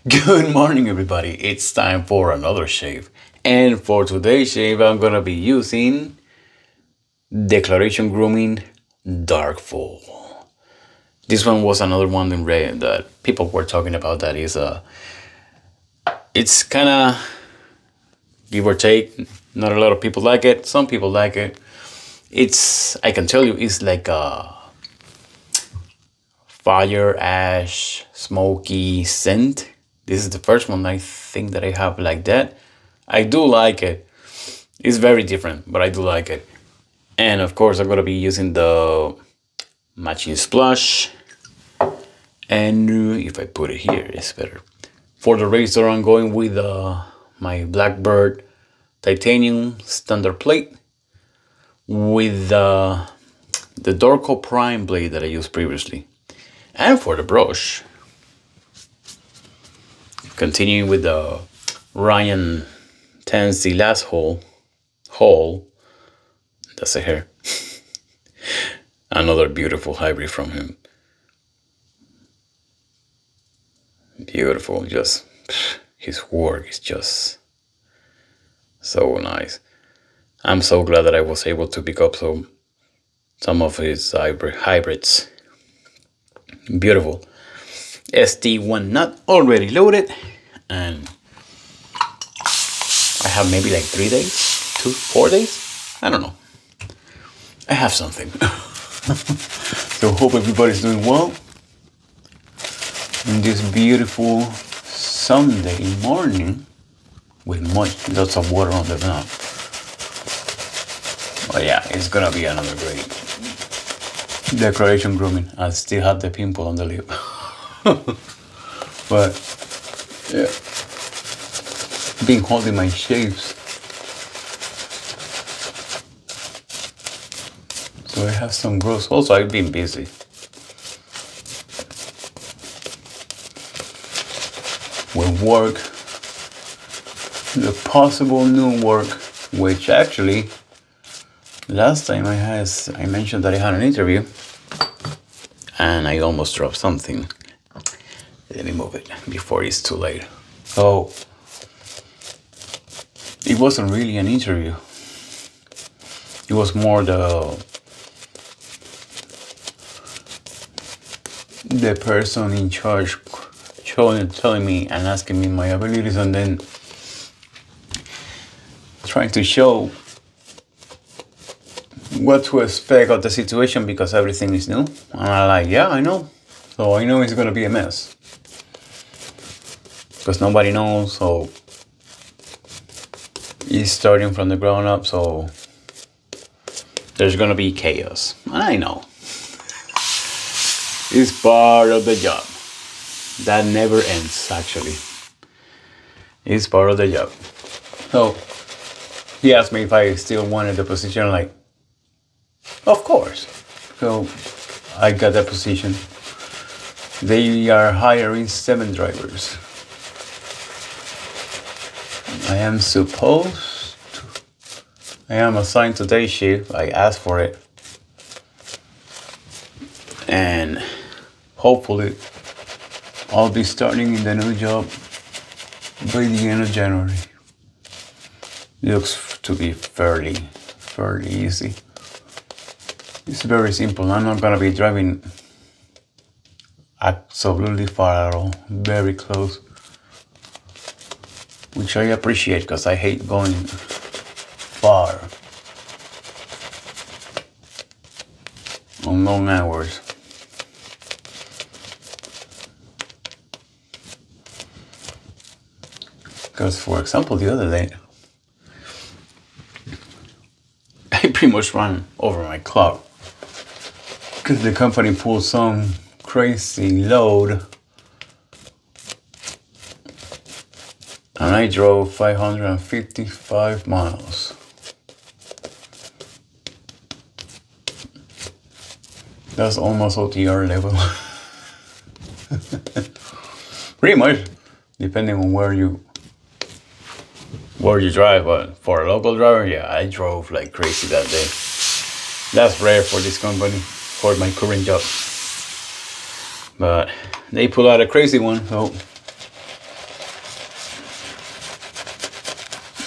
Good morning, everybody. It's time for another shave. And for today's shave, I'm gonna be using Declaration Grooming Darkfall. This one was another one in red that people were talking about. That is it's kind of give or take. Not a lot of people like it. Some people like it. I can tell you, it's like a fire, ash, smoky scent. This is the first one I think that I have like that. I do like it. It's very different, but I do like it. And of course, I'm gonna be using the matching splash. And if I put it here, it's better. For the razor, I'm going with my Blackbird Titanium standard plate with the Darkfall Prime blade that I used previously. And for the brush, continuing with the Ryan TanZ last hole. That's a hair. Another beautiful hybrid from him. Beautiful, just his work is just so nice. I'm so glad that I was able to pick up some of his hybrids. Beautiful. ST1 not already loaded, and I have maybe like 3 days, 4 days. I don't know. I have something. So hope everybody's doing well in this beautiful Sunday morning with lots of water on the ground. But yeah, it's gonna be another great Declaration Grooming. I still have the pimple on the lip. But yeah, been holding my shaves, so I have some growth. Also, I've been busy. With work, the possible new work, which actually last time I mentioned that I had an interview and I almost dropped something. Let me move it before it's too late. So it wasn't really an interview. It was more the person in charge telling me and asking me my abilities, and then trying to show what to expect of the situation because everything is new. And I'm like, yeah, I know. So I know it's gonna be a mess because nobody knows. So it's starting from the ground up. So there's gonna be chaos. I know. It's part of the job. That never ends, actually. It's part of the job. So he asked me if I still wanted the position. Like, of course. So I got that position. They are hiring 7 drivers. I am assigned to day shift. I asked for it. And hopefully I'll be starting in the new job by the end of January. It looks to be fairly easy. It's very simple. I'm not gonna be driving absolutely far at all. Very close. Which I appreciate because I hate going far on long hours. Because, for example, the other day, I pretty much ran over my clock because the company pulled some crazy load and I drove 555 miles. That's almost OTR level. Pretty much, depending on where you drive, but for a local driver, yeah, I drove like crazy that day. That's rare for this company, for my current job. But they pull out a crazy one, so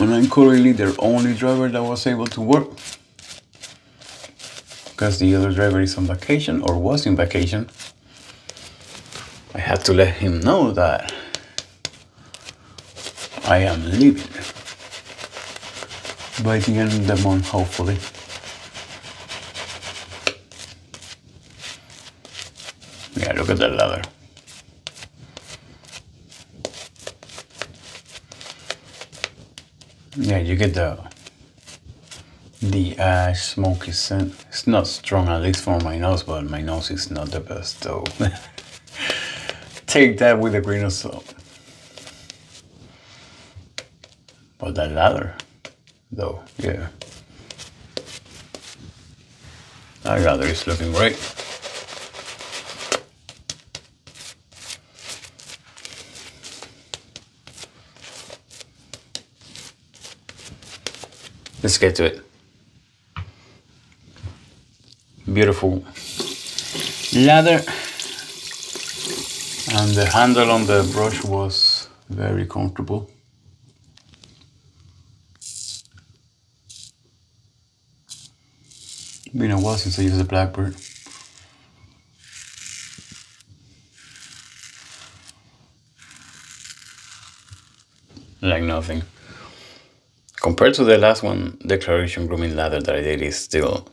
And I'm currently the only driver that was able to work, because the other driver is on vacation, or was in vacation. I had to let him know that I am leaving by the end of the month, hopefully. Yeah, look at that lather. Yeah, you get the ash smoky scent. It's not strong, at least for my nose, but my nose is not the best, so take that with a grain of salt. But that lather, though, yeah. That lather is looking great. Let's get to it. Beautiful lather. And the handle on the brush was very comfortable. Been a while since I used the Blackbird. Like nothing. Compared to the last one, Declaration Grooming lather that I did is still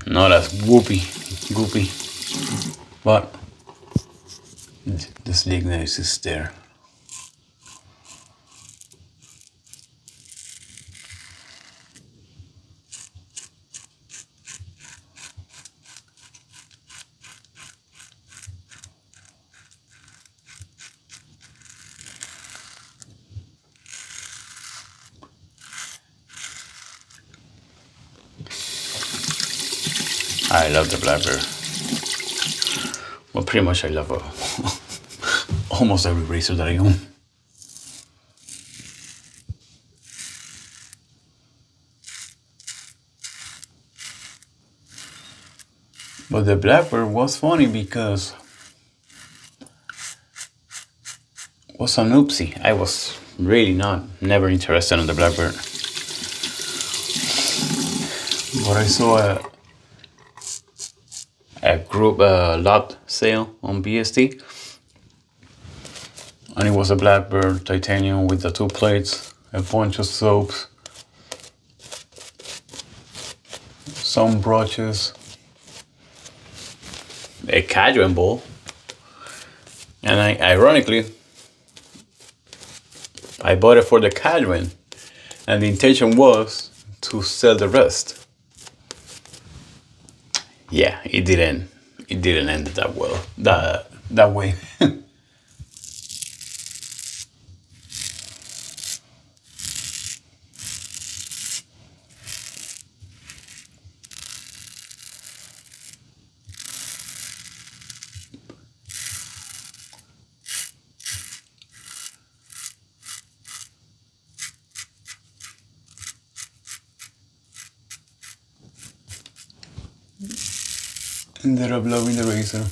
not as goopy, but the sleekness is there. I love the Blackbird. Well, pretty much I love almost every razor that I own. But the Blackbird was funny because it was an oopsie. I was really never interested in the Blackbird. But I saw a group lot sale on BST, and it was a Blackbird Titanium with the 2 plates, a bunch of soaps, some brushes, a cadmium bowl, and ironically I bought it for the cadmium, and the intention was to sell the rest. Yeah, it didn't end that well, that way. Ended up loving the razor.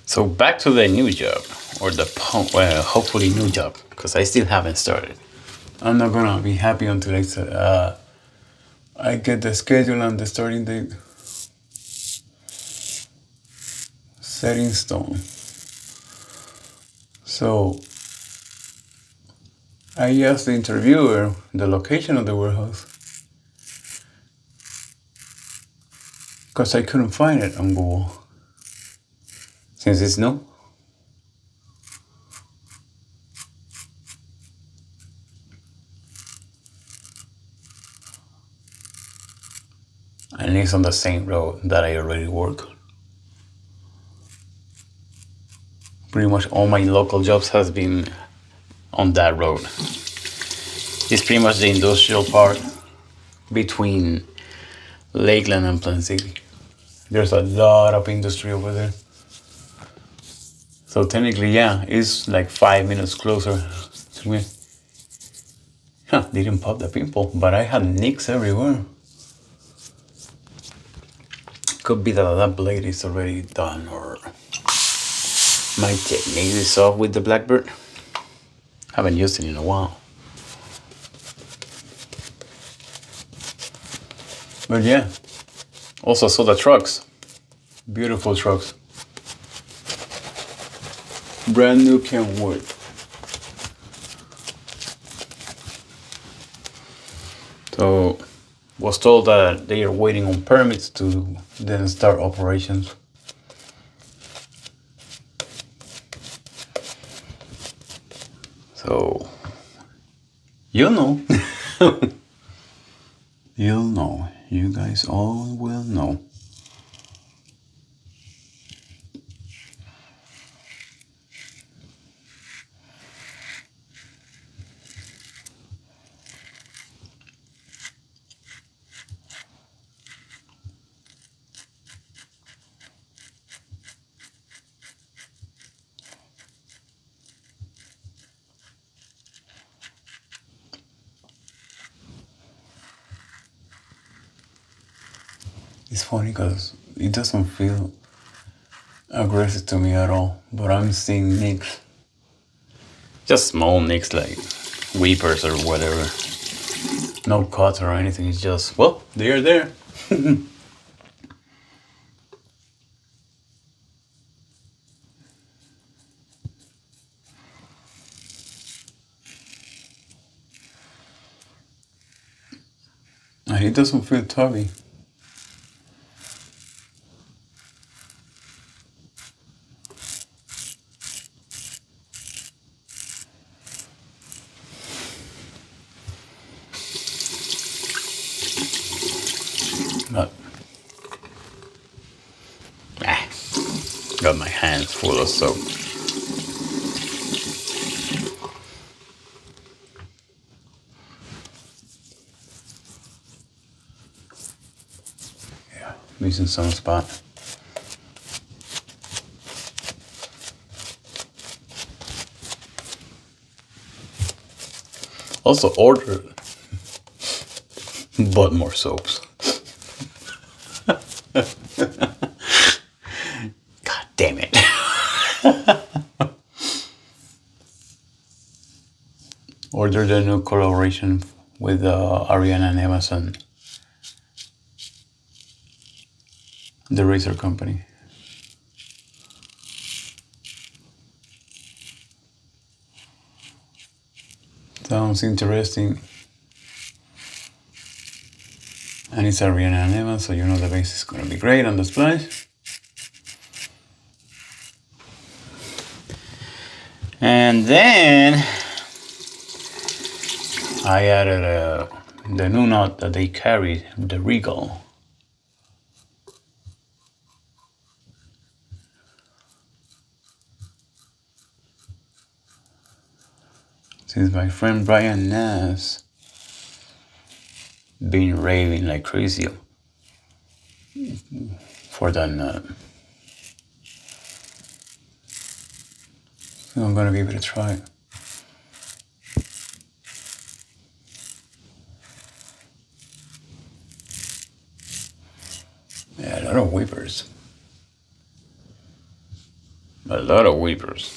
So back to the new job, or the hopefully new job, because I still haven't started. I'm not gonna be happy until I get the schedule and the starting date set in stone. So I asked the interviewer the location of the warehouse, because I couldn't find it on Google, since it's new. And it's on the same road that I already work. Pretty much all my local jobs has been on that road. It's pretty much the industrial part between Lakeland and Plant City. There's a lot of industry over there. So technically, yeah, it's like 5 minutes closer to me. Didn't pop the pimple, but I had nicks everywhere. Could be that that blade is already done, or my technique is off with the Blackbird. Haven't used it in a while. But yeah, also saw the trucks. Beautiful trucks. Brand new, can't wait. So, was told that they are waiting on permits to then start operations. So, you'll know. You'll know. You guys all will know. It's funny because it doesn't feel aggressive to me at all, but I'm seeing nicks. Just small nicks like weepers or whatever. No cuts or anything, it's just, well, they are there. And it doesn't feel tubby. But got my hands full of soap. Yeah, missing some spot. Also ordered, bought more soaps. God damn it. Ordered a new collaboration with Ariana and Amazon, the razor company. Sounds interesting. And it's Ariana and Emma, so you know the base is gonna be great on the splash. And then I added the new knot that they carry, the Regal. Since my friend Ryan TanZ been raving like crazy for that knot. So I'm gonna give it a try. Yeah, a lot of weepers. A lot of weepers.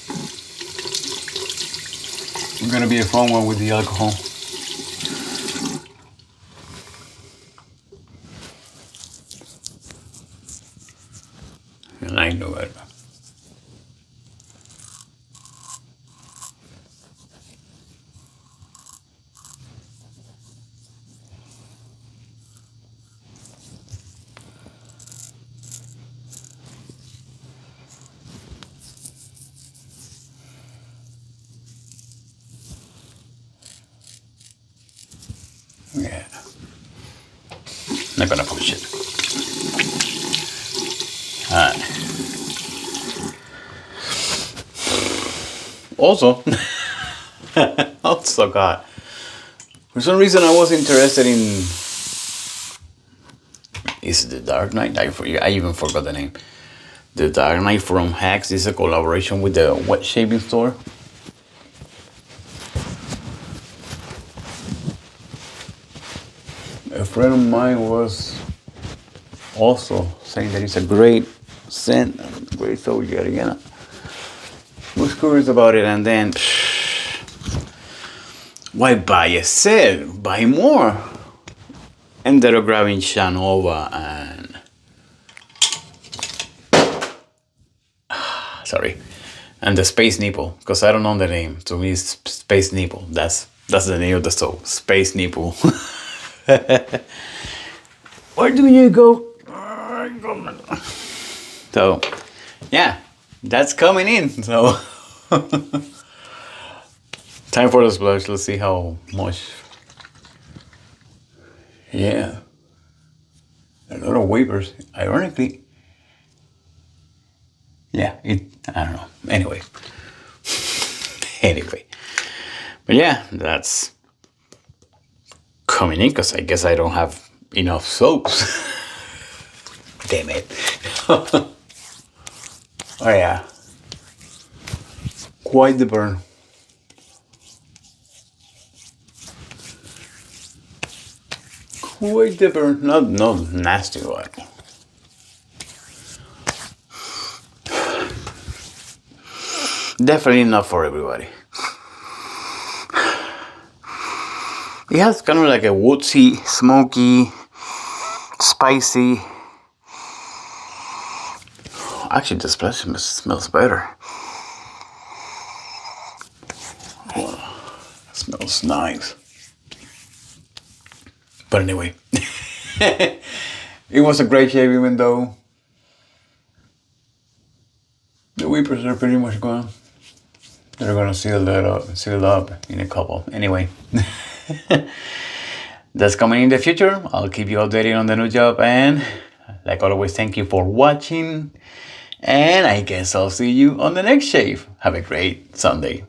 It's gonna be a fun one with the alcohol. And I know it. Yeah. Not gonna push it. Alright. Also, God. For some reason I was interested in, is the Dark Knight? I even forgot the name. The Dark Knight from Hacks is a collaboration with the wet shaving store. A friend of mine was also saying that it's a great scent, great soldier, you know. Was curious about it, and then why buy a set? Buy more. Ended up grabbing Shanova and sorry, and the Space Nipple, because I don't know the name. To me, it's Space Nipple. That's the name of the stove, Space Nipple. Where do you go? So, yeah, that's coming in. So, time for the splash. Let's see how much. Yeah, a lot of wafers. Ironically, yeah, I don't know. Anyway, but yeah, that's coming in because I guess I don't have enough soaps. Damn it. Oh yeah, quite the burn. Quite the burn. Not nasty one. Definitely not for everybody. It has kind of like a woodsy, smoky, spicy. Actually, the splash smells better. Oh, it smells nice. But anyway, it was a great shave, even though the weepers are pretty much gone. They're gonna seal up in a couple. Anyway, that's coming in the future. I'll keep you updated on the new job, and like always, thank you for watching. And I guess I'll see you on the next shave. Have a great Sunday.